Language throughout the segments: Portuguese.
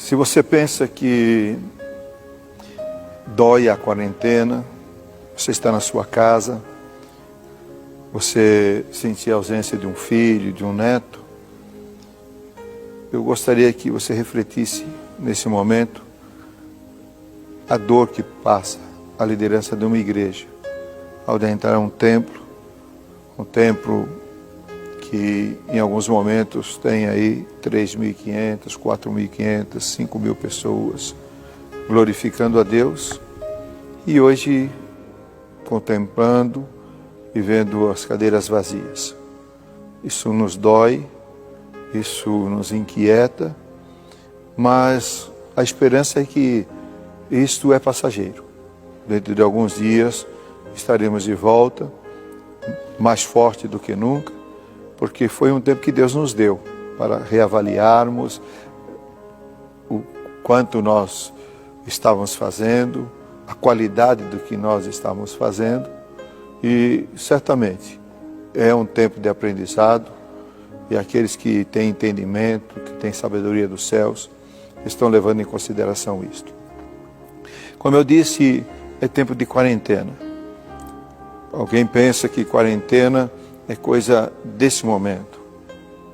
Se você pensa que dói a quarentena, você está na sua casa, você sentir a ausência de um filho, de um neto, eu gostaria que você refletisse nesse momento a dor que passa a liderança de uma igreja ao adentrar um templo que em alguns momentos tem aí 3.500, 4.500, 5.000 pessoas glorificando a Deus, e hoje contemplando e vendo as cadeiras vazias. Isso nos dói, isso nos inquieta, mas a esperança é que isto é passageiro. Dentro de alguns dias estaremos de volta, mais forte do que nunca, porque foi um tempo que Deus nos deu para reavaliarmos o quanto nós estávamos fazendo, a qualidade do que nós estávamos fazendo, e certamente é um tempo de aprendizado, e aqueles que têm entendimento, que têm sabedoria dos céus, estão levando em consideração isto. Como eu disse, é tempo de quarentena. Alguém pensa que quarentena é coisa desse momento,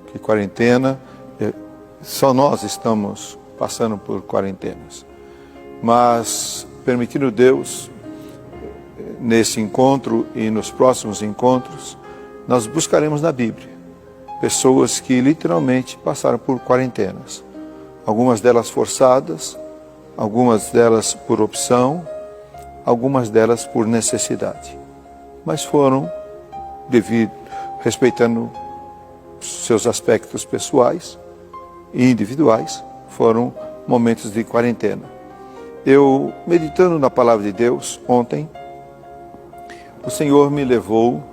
que quarentena, só nós estamos passando por quarentenas. Mas, permitindo Deus, nesse encontro e nos próximos encontros, nós buscaremos na Bíblia pessoas que literalmente passaram por quarentenas. Algumas delas forçadas, algumas delas por opção, algumas delas por necessidade. Mas foram respeitando seus aspectos pessoais e individuais, foram momentos de quarentena. Eu, meditando na palavra de Deus ontem, o Senhor me levou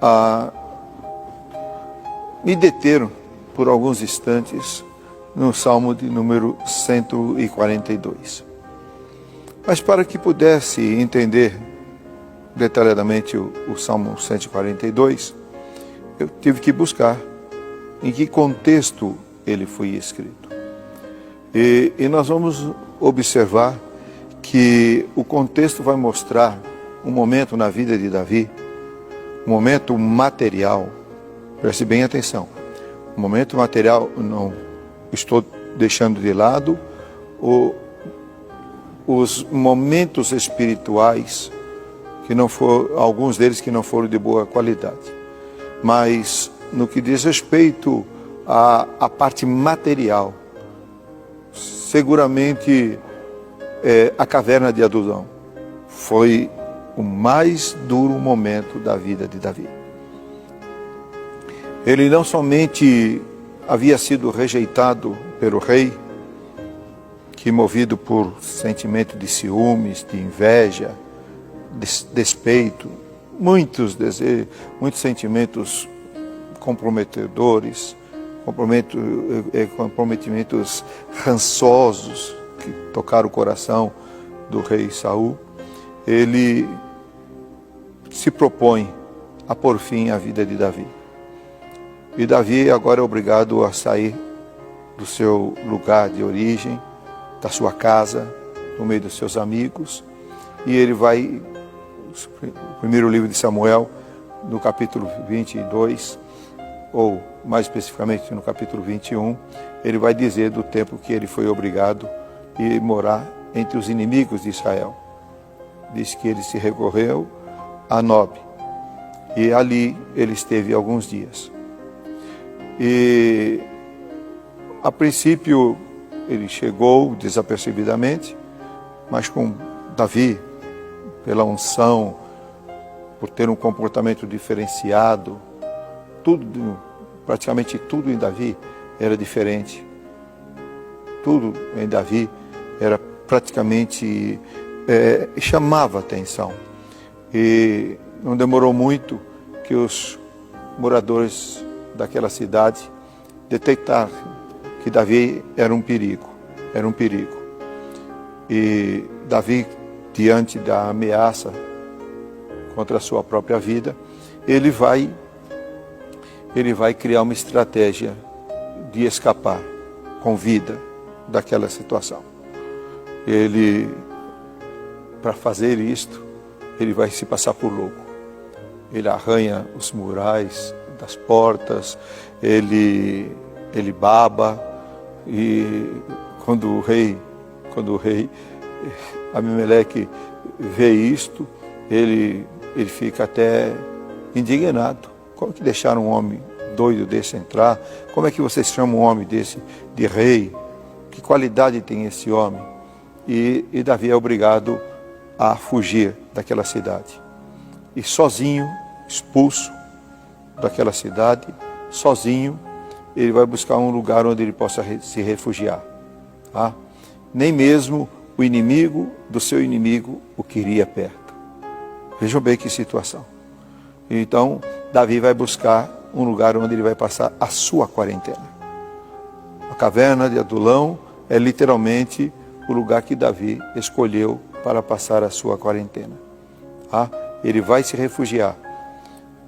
a me deter por alguns instantes no Salmo de número 142. Mas para que pudesse entender detalhadamente o Salmo 142, eu tive que buscar em que contexto ele foi escrito. E nós vamos observar que o contexto vai mostrar um momento na vida de Davi, um momento material. Preste bem atenção. O momento material, não estou deixando de lado os momentos espirituais, que não foram, alguns deles que não foram de boa qualidade. Mas no que diz respeito à parte material, seguramente a caverna de Adulão foi o mais duro momento da vida de Davi. Ele não somente havia sido rejeitado pelo rei, que movido por sentimento de ciúmes, de inveja, despeito, muitos sentimentos comprometedores, comprometimentos rançosos que tocaram o coração do rei Saul, ele se propõe a pôr fim à vida de Davi. E Davi agora é obrigado a sair do seu lugar de origem, da sua casa, no meio dos seus amigos, e ele vai, o primeiro livro de Samuel, no capítulo 22, ou mais especificamente no capítulo 21, ele vai dizer do tempo que ele foi obrigado a ir morar entre os inimigos de Israel. Diz que ele se recorreu a Nob, e ali ele esteve alguns dias. E a princípio ele chegou desapercebidamente, mas com Davi, pela unção, por ter um comportamento diferenciado, praticamente tudo em Davi era diferente. Tudo em Davi era praticamente, chamava atenção. E não demorou muito que os moradores daquela cidade detectaram que Davi era um perigo. E Davi, diante da ameaça contra a sua própria vida, ele vai criar uma estratégia de escapar com vida, daquela situação. Ele, para fazer isto, ele vai se passar por louco. Ele arranha os murais das portas, ele baba, e quando o rei Abimeleque vê isto, ele fica até indignado. Como que deixaram um homem doido desse entrar? Como é que vocês chamam um homem desse de rei? Que qualidade tem esse homem? E Davi é obrigado a fugir daquela cidade. E sozinho, expulso daquela cidade, sozinho, ele vai buscar um lugar onde ele possa se refugiar. Tá? Nem mesmo o inimigo do seu inimigo o queria perto. Vejam bem que situação. Então, Davi vai buscar um lugar onde ele vai passar a sua quarentena. A caverna de Adulão é literalmente o lugar que Davi escolheu para passar a sua quarentena. Tá? Ele vai se refugiar.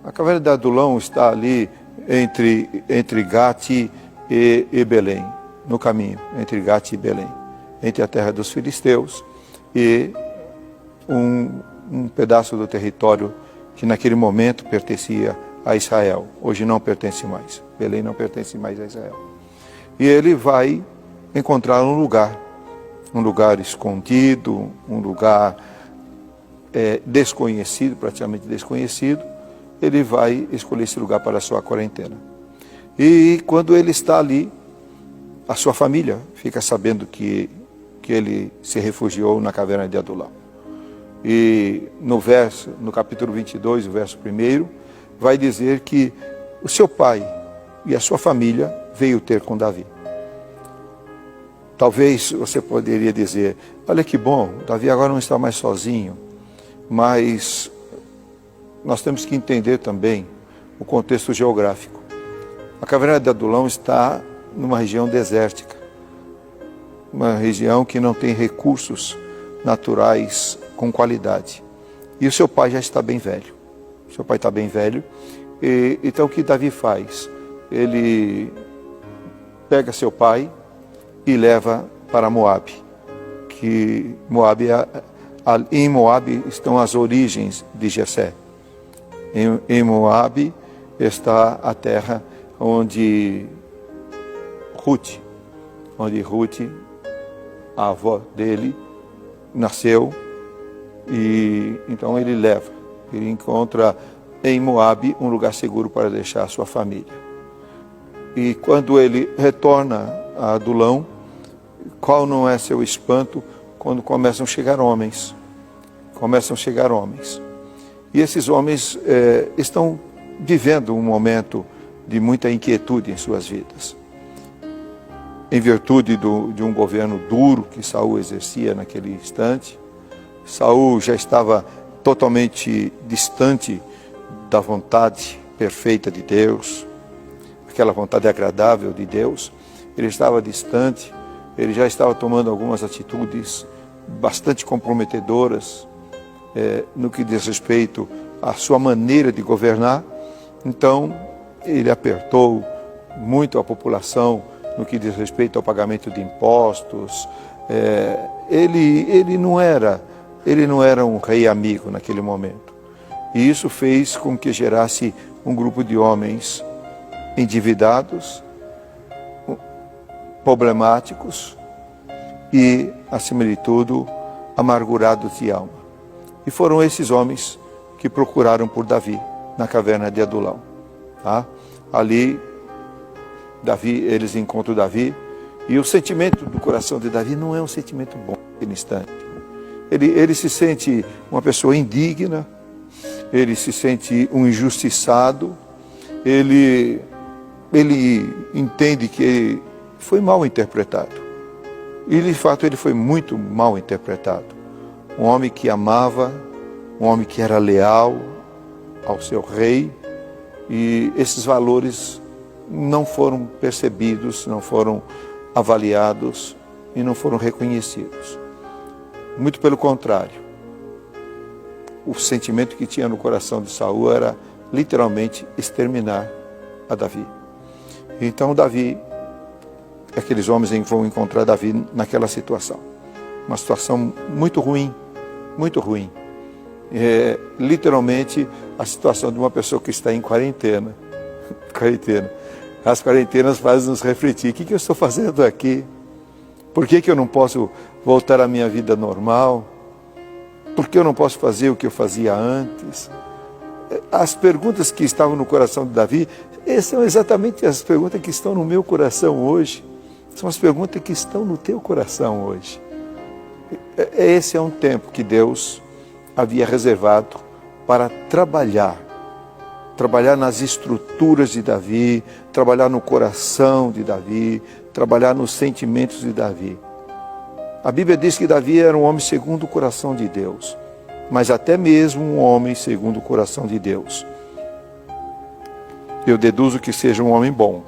A caverna de Adulão está ali entre Gate e Belém, no caminho, entre Gate e Belém, entre a terra dos filisteus e um pedaço do território que naquele momento pertencia a Israel. Hoje não pertence mais. Belém não pertence mais a Israel. E ele vai encontrar um lugar escondido, um lugar desconhecido, praticamente desconhecido. Ele vai escolher esse lugar para a sua quarentena. E quando ele está ali, a sua família fica sabendo que ele se refugiou na caverna de Adulão. E no capítulo 22, o verso 1, vai dizer que o seu pai e a sua família veio ter com Davi. Talvez você poderia dizer, olha que bom, Davi agora não está mais sozinho, mas nós temos que entender também o contexto geográfico. A caverna de Adulão está numa região desértica, uma região que não tem recursos naturais com qualidade. E o seu pai já está bem velho. Seu pai está bem velho. Então o que Davi faz? Ele pega seu pai e leva para Moabe. Que em Moabe estão as origens de Jessé. Em Moabe está a terra onde Ruth, a avó dele, nasceu, e então ele encontra em Moabe um lugar seguro para deixar a sua família. E quando ele retorna a Adulão, qual não é seu espanto quando começam a chegar homens? E esses homens estão vivendo um momento de muita inquietude em suas vidas. Em virtude de um governo duro que Saul exercia naquele instante, Saul já estava totalmente distante da vontade perfeita de Deus, aquela vontade agradável de Deus. Ele estava distante, ele já estava tomando algumas atitudes bastante comprometedoras no que diz respeito à sua maneira de governar. Então, ele apertou muito a população no que diz respeito ao pagamento de impostos. Ele não era um rei amigo naquele momento. E isso fez com que gerasse um grupo de homens endividados, problemáticos e, acima de tudo, amargurados de alma. E foram esses homens que procuraram por Davi na caverna de Adulão. Tá? Ali, eles encontram Davi, e o sentimento do coração de Davi não é um sentimento bom naquele instante. Ele se sente uma pessoa indigna, ele se sente um injustiçado, ele entende que ele foi mal interpretado. E, de fato, ele foi muito mal interpretado. Um homem que amava, um homem que era leal ao seu rei, e esses valores não foram percebidos, não foram avaliados e não foram reconhecidos. Muito pelo contrário. O sentimento que tinha no coração de Saul era literalmente exterminar a Davi. Então Davi aqueles homens vão encontrar Davi naquela situação. Uma situação muito ruim, muito ruim. Literalmente a situação de uma pessoa que está em quarentena. As quarentenas fazem nos refletir: o que eu estou fazendo aqui? Por que eu não posso voltar à minha vida normal? Por que eu não posso fazer o que eu fazia antes? As perguntas que estavam no coração de Davi são exatamente as perguntas que estão no meu coração hoje. São as perguntas que estão no teu coração hoje. Esse é um tempo que Deus havia reservado para trabalhar nas estruturas de Davi, trabalhar no coração de Davi, trabalhar nos sentimentos de Davi. A Bíblia diz que Davi era um homem segundo o coração de Deus, mas até mesmo um homem segundo o coração de Deus. Eu deduzo que seja um homem bom,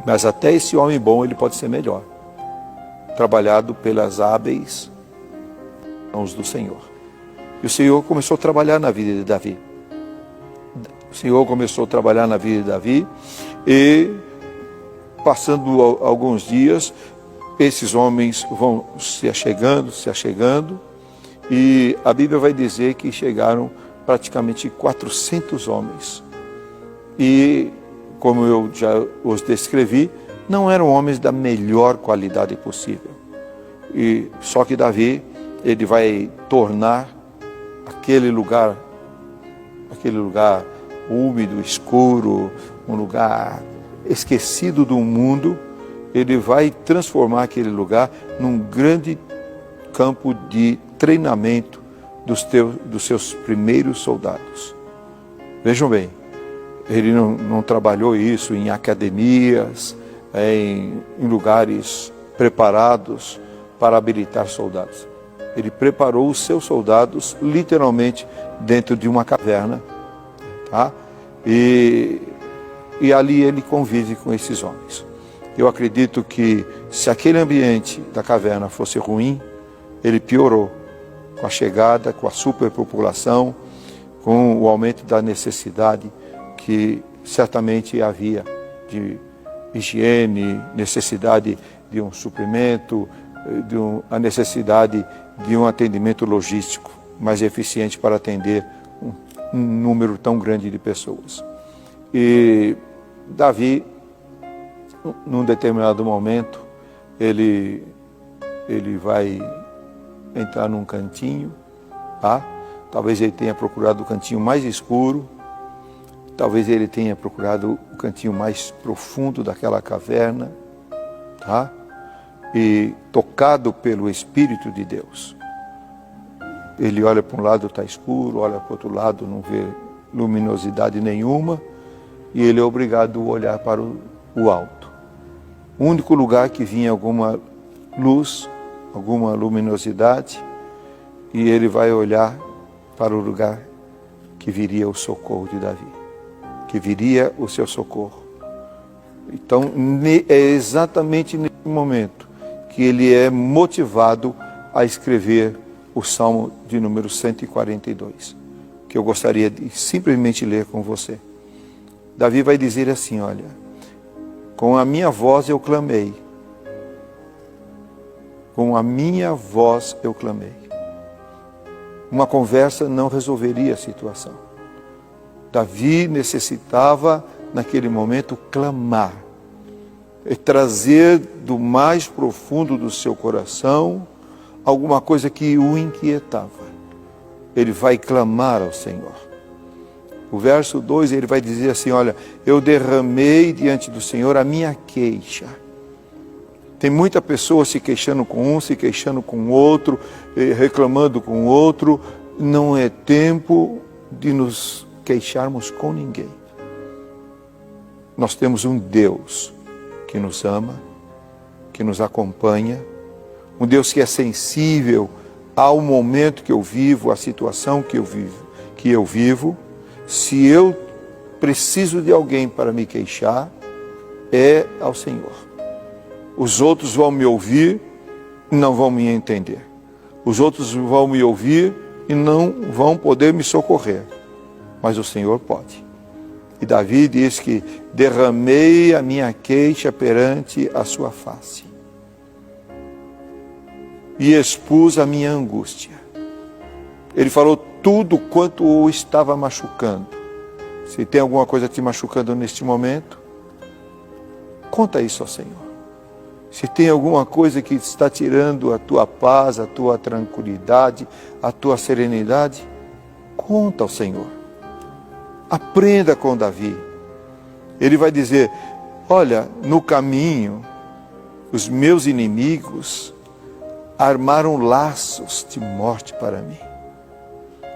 mas até esse homem bom ele pode ser melhor, trabalhado pelas hábeis mãos do Senhor. E o Senhor começou a trabalhar na vida de Davi. O Senhor começou a trabalhar na vida de Davi e, passando alguns dias, esses homens vão se achegando, e a Bíblia vai dizer que chegaram praticamente 400 homens. E, como eu já os descrevi, não eram homens da melhor qualidade possível. E só que Davi, ele vai tornar aquele lugar úmido, escuro, um lugar esquecido do mundo, ele vai transformar aquele lugar num grande campo de treinamento dos seus primeiros soldados. Vejam bem, ele não trabalhou isso em academias, em lugares preparados para habilitar soldados. Ele preparou os seus soldados literalmente dentro de uma caverna, tá? E ali ele convive com esses homens. Eu acredito que se aquele ambiente da caverna fosse ruim, ele piorou com a chegada, com a superpopulação, com o aumento da necessidade que certamente havia de higiene, necessidade de um suprimento, a necessidade de um atendimento logístico mais eficiente para atender um número tão grande de pessoas. E Davi, num determinado momento, ele vai entrar num cantinho, tá? Talvez ele tenha procurado o cantinho mais escuro, talvez ele tenha procurado o cantinho mais profundo daquela caverna, tá? E tocado pelo Espírito de Deus. Ele olha para um lado, está escuro, olha para o outro lado, não vê luminosidade nenhuma, e ele é obrigado a olhar para o alto. O único lugar que vinha alguma luz, alguma luminosidade, e ele vai olhar para o lugar que viria o socorro de Davi, que viria o seu socorro. Então, é exatamente nesse momento que ele é motivado a escrever o Salmo de número 142, que eu gostaria de simplesmente ler com você. Davi vai dizer assim, olha: com a minha voz eu clamei, com a minha voz eu clamei. Uma conversa não resolveria a situação. Davi necessitava, naquele momento, clamar, e trazer do mais profundo do seu coração alguma coisa que o inquietava. Ele vai clamar ao Senhor. O verso 2, ele vai dizer assim, olha: eu derramei diante do Senhor a minha queixa. Tem muita pessoa se queixando com um, se queixando com o outro, reclamando com o outro. Não é tempo de nos queixarmos com ninguém. Nós temos um Deus que nos ama, que nos acompanha, um Deus que é sensível ao momento que eu vivo, à situação que eu vivo. Se eu preciso de alguém para me queixar, é ao Senhor. Os outros vão me ouvir e não vão me entender. Os outros vão me ouvir e não vão poder me socorrer. Mas o Senhor pode. E Davi diz que derramei a minha queixa perante a sua face e expus a minha angústia. Ele falou tudo quanto o estava machucando. Se tem alguma coisa te machucando neste momento, conta isso ao Senhor. Se tem alguma coisa que está tirando a tua paz, a tua tranquilidade, a tua serenidade, conta ao Senhor. Aprenda com Davi. Ele vai dizer, olha, no caminho, os meus inimigos armaram laços de morte para mim.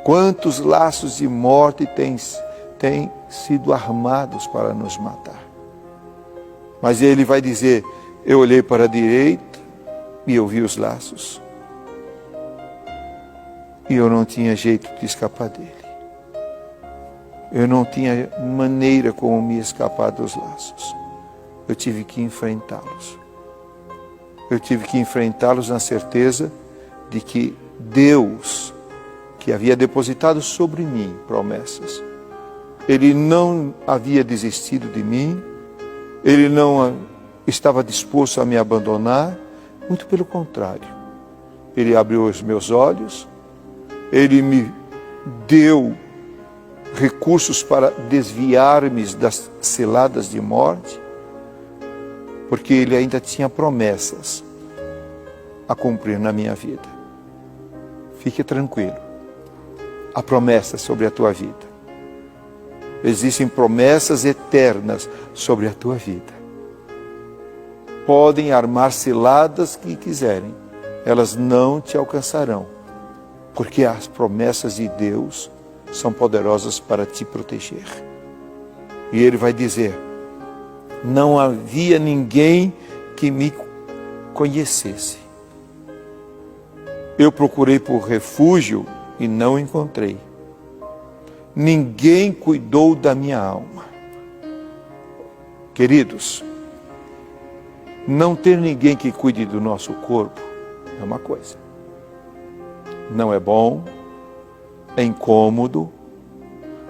Quantos laços de morte têm sido armados para nos matar? Mas ele vai dizer, eu olhei para a direita e eu vi os laços. E eu não tinha jeito de escapar dele. Eu não tinha maneira como me escapar dos laços. Eu tive que enfrentá-los. Eu tive que enfrentá-los na certeza de que Deus, que havia depositado sobre mim promessas, Ele não havia desistido de mim, Ele não estava disposto a me abandonar, muito pelo contrário. Ele abriu os meus olhos, Ele me deu recursos para desviar-me das ciladas de morte, porque Ele ainda tinha promessas a cumprir na minha vida. Fique tranquilo. Há promessas sobre a tua vida. Existem promessas eternas sobre a tua vida. Podem armar ciladas que quiserem, elas não te alcançarão, porque as promessas de Deus são poderosas para te proteger. E Ele vai dizer, não havia ninguém que me conhecesse. Eu procurei por refúgio e não encontrei. Ninguém cuidou da minha alma. Queridos, não ter ninguém que cuide do nosso corpo é uma coisa. Não é bom, é incômodo,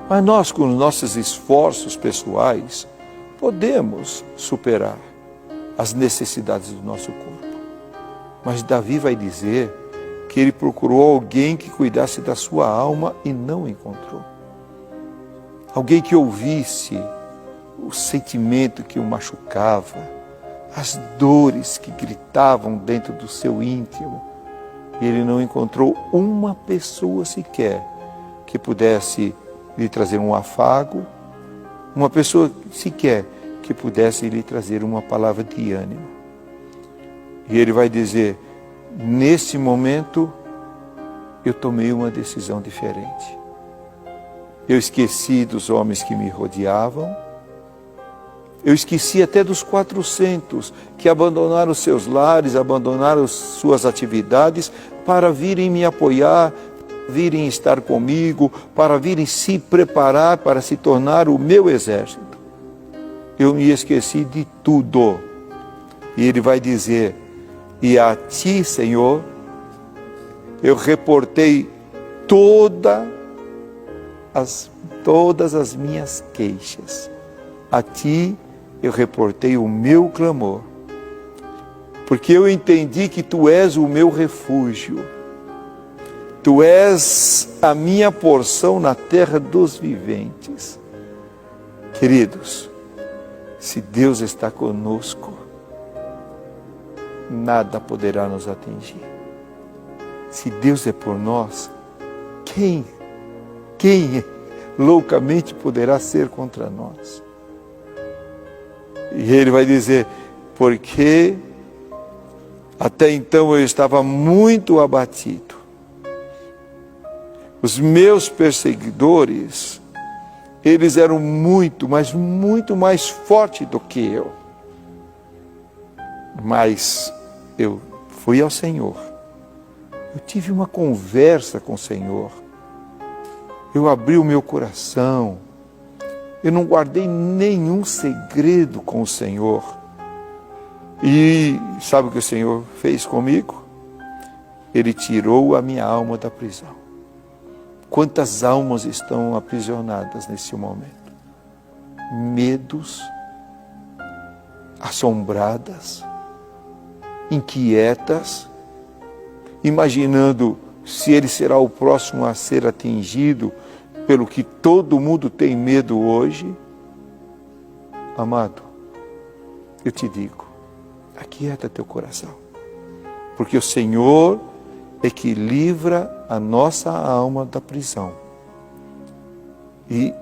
mas nós, com os nossos esforços pessoais, podemos superar as necessidades do nosso corpo. Mas Davi vai dizer que ele procurou alguém que cuidasse da sua alma e não encontrou. Alguém que ouvisse o sentimento que o machucava, as dores que gritavam dentro do seu íntimo. E ele não encontrou uma pessoa sequer que pudesse lhe trazer um afago, uma pessoa sequer que pudesse lhe trazer uma palavra de ânimo. E ele vai dizer, nesse momento, eu tomei uma decisão diferente. Eu esqueci dos homens que me rodeavam, eu esqueci até dos 400 que abandonaram seus lares, abandonaram suas atividades para virem me apoiar, virem estar comigo, para virem se preparar para se tornar o meu exército. Eu me esqueci de tudo. E ele vai dizer, e a ti, Senhor, eu reportei todas as minhas queixas. A ti eu reportei o meu clamor, porque eu entendi que tu és o meu refúgio. Tu és a minha porção na terra dos viventes. Queridos, se Deus está conosco, nada poderá nos atingir. Se Deus é por nós, quem loucamente poderá ser contra nós? E ele vai dizer, porque até então eu estava muito abatido. Os meus perseguidores, eles eram muito, mas muito mais fortes do que eu. Mas eu fui ao Senhor. Eu tive uma conversa com o Senhor. Eu abri o meu coração. Eu não guardei nenhum segredo com o Senhor. E sabe o que o Senhor fez comigo? Ele tirou a minha alma da prisão. Quantas almas estão aprisionadas nesse momento? medos, assombradas, inquietas, imaginando se ele será o próximo a ser atingido pelo que todo mundo tem medo hoje. Amado, eu te digo, aquieta teu coração, porque o Senhor é que livra a nossa alma da prisão. E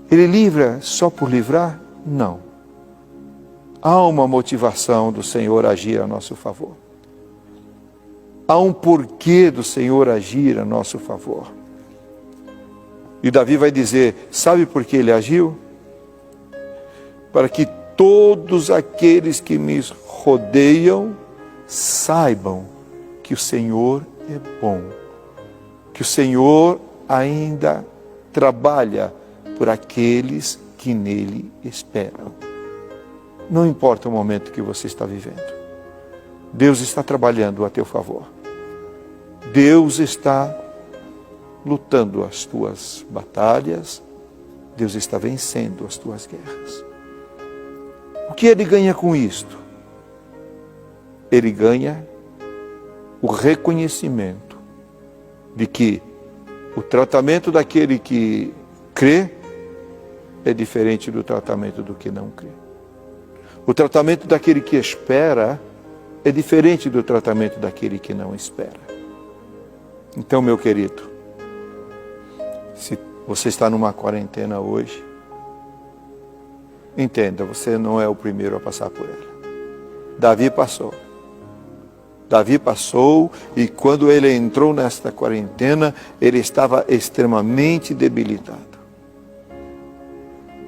Ele livra só por livrar? Não. Há uma motivação do Senhor agir a nosso favor. Há um porquê do Senhor agir a nosso favor. E Davi vai dizer, sabe por que ele agiu? Para que todos aqueles que me rodeiam saibam que o Senhor é bom, que o Senhor ainda trabalha por aqueles que nele esperam. Não importa o momento que você está vivendo, Deus está trabalhando a teu favor. Deus está lutando as tuas batalhas, Deus está vencendo as tuas guerras. O que ele ganha com isto? Ele ganha o reconhecimento de que o tratamento daquele que crê é diferente do tratamento do que não crê. O tratamento daquele que espera é diferente do tratamento daquele que não espera. Então, meu querido, se você está numa quarentena hoje, entenda, você não é o primeiro a passar por ela. Davi passou. Davi passou e quando ele entrou nesta quarentena, ele estava extremamente debilitado.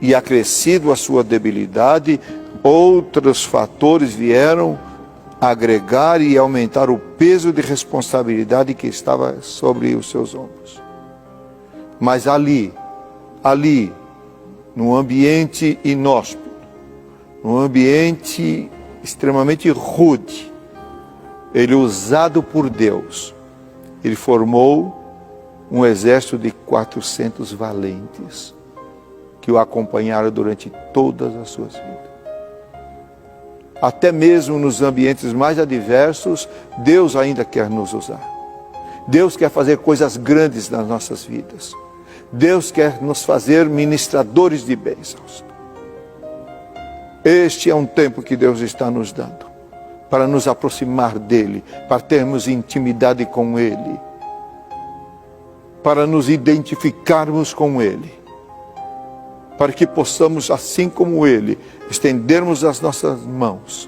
E acrescido a sua debilidade, outros fatores vieram agregar e aumentar o peso de responsabilidade que estava sobre os seus ombros. Mas ali, num ambiente inóspito, num ambiente extremamente rude, ele, usado por Deus, ele formou um exército de 400 valentes que o acompanharam durante todas as suas vidas. Até mesmo nos ambientes mais adversos, Deus ainda quer nos usar. Deus quer fazer coisas grandes nas nossas vidas. Deus quer nos fazer ministradores de bênçãos. Este é um tempo que Deus está nos dando para nos aproximar dEle, para termos intimidade com Ele, para nos identificarmos com Ele, para que possamos, assim como Ele, estendermos as nossas mãos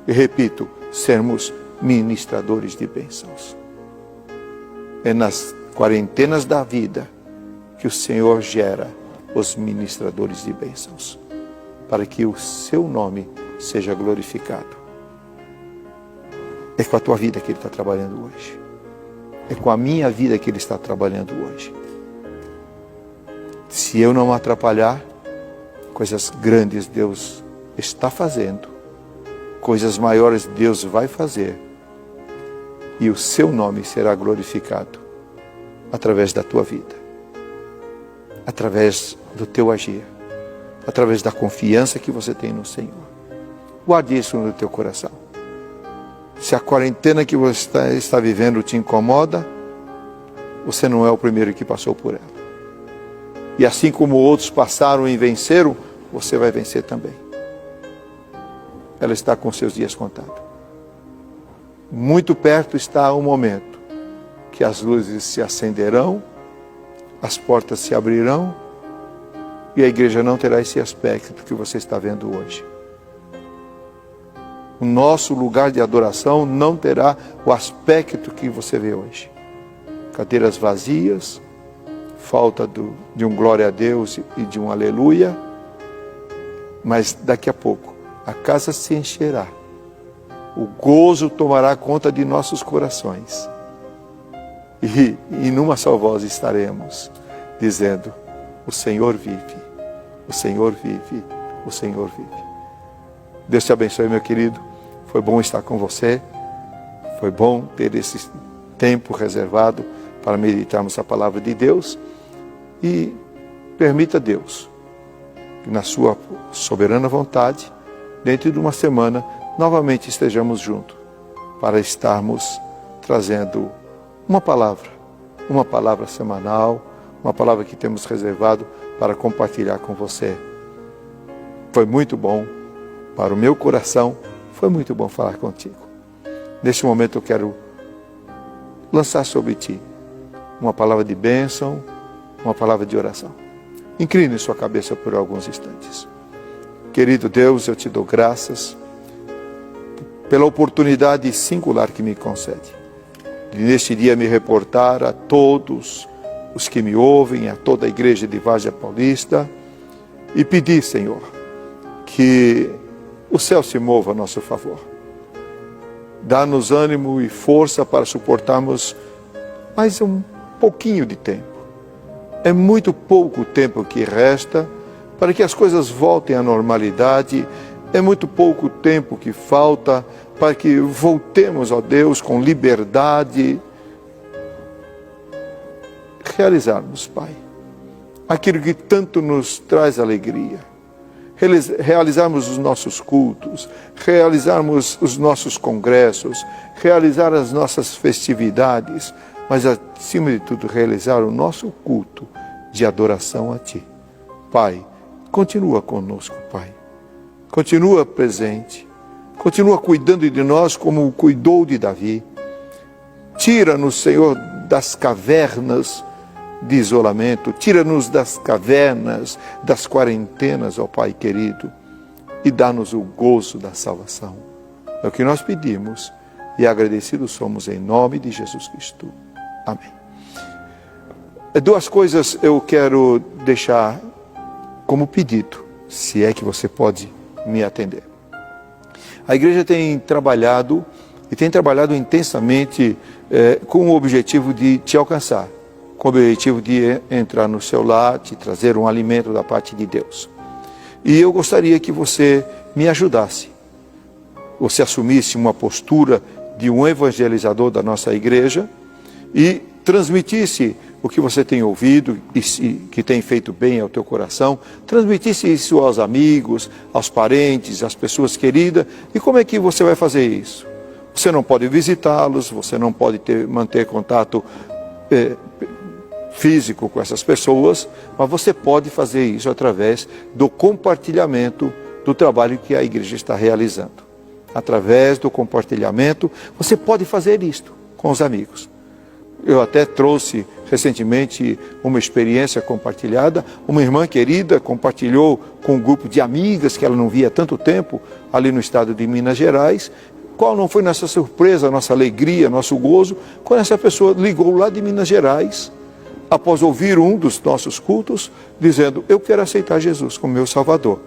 e, repito, sermos ministradores de bênçãos. É nas quarentenas da vida que o Senhor gera os ministradores de bênçãos, para que o seu nome seja glorificado. É com a tua vida que Ele está trabalhando hoje. É com a minha vida que Ele está trabalhando hoje. Se eu não atrapalhar, coisas grandes Deus está fazendo. Coisas maiores Deus vai fazer. E o seu nome será glorificado através da tua vida. Através do teu agir. Através da confiança que você tem no Senhor. Guarde isso no teu coração. Se a quarentena que você está vivendo te incomoda, você não é o primeiro que passou por ela. E assim como outros passaram e venceram, você vai vencer também. Ela está com seus dias contados. Muito perto está o momento que as luzes se acenderão, as portas se abrirão e a igreja não terá esse aspecto que você está vendo hoje. O nosso lugar de adoração não terá o aspecto que você vê hoje. Cadeiras vazias, falta de um glória a Deus e de um aleluia, mas daqui a pouco a casa se encherá, o gozo tomará conta de nossos corações e numa só voz estaremos dizendo: o Senhor vive, o Senhor vive, o Senhor vive. Deus te abençoe, meu querido. Foi bom estar com você. Foi bom ter esse tempo reservado para meditarmos a palavra de Deus. E permita Deus que na sua soberana vontade, dentro de uma semana, novamente estejamos juntos, para estarmos trazendo uma palavra semanal, uma palavra que temos reservado para compartilhar com você. Foi muito bom para o meu coração, foi muito bom falar contigo. Neste momento eu quero lançar sobre ti uma palavra de bênção, uma palavra de oração. Incline sua cabeça por alguns instantes. Querido Deus, eu te dou graças pela oportunidade singular que me concede de neste dia me reportar a todos os que me ouvem, a toda a igreja de Várzea Paulista, e pedir, Senhor, que o céu se mova a nosso favor. Dá-nos ânimo e força para suportarmos mais um pouquinho de tempo. É muito pouco tempo que resta para que as coisas voltem à normalidade. É muito pouco tempo que falta para que voltemos, ó Deus, com liberdade, realizarmos, Pai, aquilo que tanto nos traz alegria. Realizarmos os nossos cultos, realizarmos os nossos congressos, realizar as nossas festividades, mas acima de tudo realizar o nosso culto de adoração a Ti. Pai, continua conosco, Pai. Continua presente. Continua cuidando de nós como cuidou de Davi. Tira-nos, Senhor, das cavernas de isolamento. Tira-nos das cavernas, das quarentenas, ó Pai querido. E dá-nos o gozo da salvação. É o que nós pedimos e agradecidos somos em nome de Jesus Cristo. Amém. Duas coisas eu quero deixar como pedido, se é que você pode me atender. A igreja tem trabalhado intensamente com o objetivo de te alcançar, com o objetivo de entrar no seu lar, te trazer um alimento da parte de Deus. E eu gostaria que você me ajudasse, você assumisse uma postura de um evangelizador da nossa igreja e transmitisse o que você tem ouvido e que tem feito bem ao teu coração, transmitisse isso aos amigos, aos parentes, às pessoas queridas. E como é que você vai fazer isso? Você não pode visitá-los, você não pode manter contato físico com essas pessoas, mas você pode fazer isso através do compartilhamento do trabalho que a igreja está realizando. Através do compartilhamento, você pode fazer isto com os amigos. Eu até trouxe recentemente uma experiência compartilhada. Uma irmã querida compartilhou com um grupo de amigas que ela não via há tanto tempo, ali no estado de Minas Gerais. Qual não foi nossa surpresa, nossa alegria, nosso gozo, quando essa pessoa ligou lá de Minas Gerais, após ouvir um dos nossos cultos, dizendo: eu quero aceitar Jesus como meu Salvador.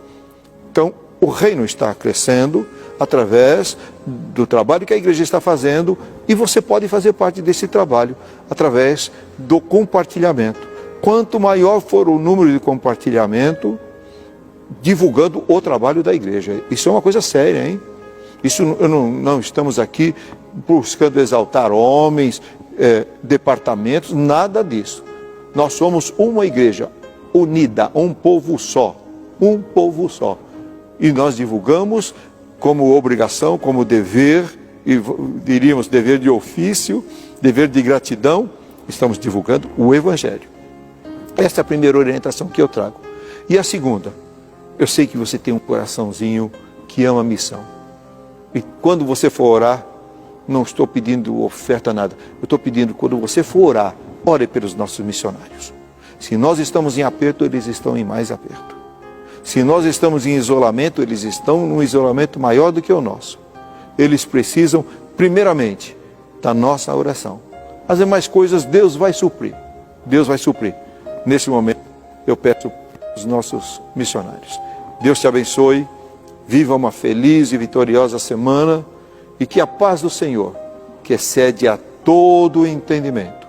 Então, o reino está crescendo através do trabalho que a igreja está fazendo, e você pode fazer parte desse trabalho através do compartilhamento. Quanto maior for o número de compartilhamento, divulgando o trabalho da igreja. Isso é uma coisa séria, hein? Isso não estamos aqui buscando exaltar homens, departamentos, nada disso. Nós somos uma igreja unida, um povo só. Um povo só. E nós divulgamos como obrigação, como dever, e diríamos dever de ofício, dever de gratidão, estamos divulgando o Evangelho. Essa é a primeira orientação que eu trago. E a segunda, eu sei que você tem um coraçãozinho que ama a missão. E quando você for orar, não estou pedindo oferta nada, eu estou pedindo, quando você for orar, ore pelos nossos missionários. Se nós estamos em aperto, eles estão em mais aperto. Se nós estamos em isolamento, eles estão num isolamento maior do que o nosso. Eles precisam, primeiramente, da nossa oração. As demais coisas, Deus vai suprir. Deus vai suprir. Nesse momento, eu peço aos nossos missionários. Deus te abençoe, viva uma feliz e vitoriosa semana, e que a paz do Senhor, que excede a todo entendimento,